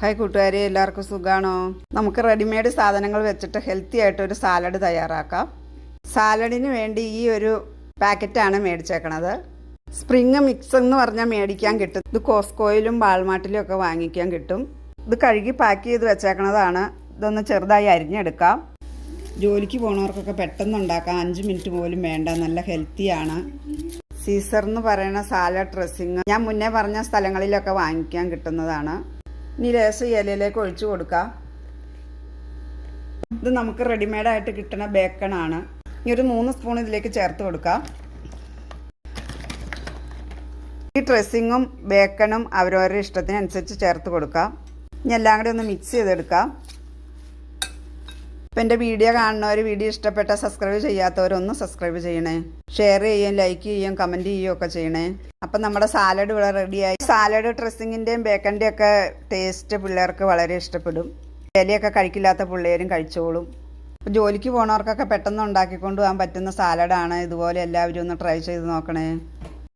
Hi കൂട്ടുകാരെ, എല്ലാവർക്കും സുഖമാണോ? നമുക്ക് റെഡിമെയ്ഡ് സാധനങ്ങൾ വെച്ചിട്ട് ഹെൽത്തി ആയിട്ടൊരു സാലഡ് തയ്യാറാക്കാം. സാലഡിന് വേണ്ടി ഈ ഒരു പാക്കറ്റാണ് മേടിച്ചേക്കണത്. സ്പ്രിങ് മിക്സ് എന്ന് പറഞ്ഞാൽ മേടിക്കാൻ കിട്ടും. ഇത് കോസ്കോയിലും വാൾമാർട്ടിലും ഒക്കെ വാങ്ങിക്കാൻ കിട്ടും. ഇത് കഴുകി പാക്ക് ചെയ്ത് വെച്ചേക്കണതാണ്. ഇതൊന്ന് ചെറുതായി അരിഞ്ഞെടുക്കാം. ജോലിക്ക് പോണവർക്കൊക്കെ പെട്ടെന്ന് ഉണ്ടാക്കാം. 5 മിനിറ്റ് പോലും വേണ്ട. നല്ല ഹെൽത്തിയാണ്. സീസർ എന്ന് പറയുന്ന സാലഡ് ഡ്രസ്സിങ് ഞാൻ മുന്നേ പറഞ്ഞ സ്ഥലങ്ങളിലൊക്കെ വാങ്ങിക്കാൻ കിട്ടുന്നതാണ്. ഇനി ലേശം ഇലയിലേക്ക് ഒഴിച്ചു കൊടുക്കാം. ഇത് നമുക്ക് റെഡിമെയ്ഡായിട്ട് കിട്ടുന്ന ബേക്കണാണ്. ഇനി ഒരു 3 സ്പൂൺ ഇതിലേക്ക് ചേർത്ത് കൊടുക്കാം. ഈ ഡ്രസ്സിങ്ങും ബേക്കണും അവരവരുടെ ഇഷ്ടത്തിനനുസരിച്ച് ചേർത്ത് കൊടുക്കാം. ഇനി എല്ലാം കൂടി ഒന്ന് മിക്സ് ചെയ്തെടുക്കാം. ഇപ്പം എൻ്റെ വീഡിയോ കാണുന്നവർ, വീഡിയോ ഇഷ്ടപ്പെട്ട സബ്സ്ക്രൈബ് ചെയ്യാത്തവരൊന്ന് സബ്സ്ക്രൈബ് ചെയ്യണേ. ഷെയർ ചെയ്യുകയും ലൈക്ക് ചെയ്യുകയും കമൻറ്റ് ചെയ്യുകയും ഒക്കെ ചെയ്യണേ. അപ്പം നമ്മുടെ സാലഡ് ഇവിടെ റെഡിയായി. സാലഡ് ഡ്രസ്സിങ്ങിൻ്റെയും ബേക്കൻ്റെയും ഒക്കെ ടേസ്റ്റ് പിള്ളേർക്ക് വളരെ ഇഷ്ടപ്പെടും. ഇലയൊക്കെ കഴിക്കില്ലാത്ത പിള്ളേരും കഴിച്ചോളും. അപ്പോൾ ജോലിക്ക് പോണവർക്കൊക്കെ പെട്ടെന്ന് ഉണ്ടാക്കിക്കൊണ്ട് പോകാൻ പറ്റുന്ന സാലഡാണ്. ഇതുപോലെ എല്ലാവരും ഒന്ന് ട്രൈ ചെയ്ത് നോക്കണേ.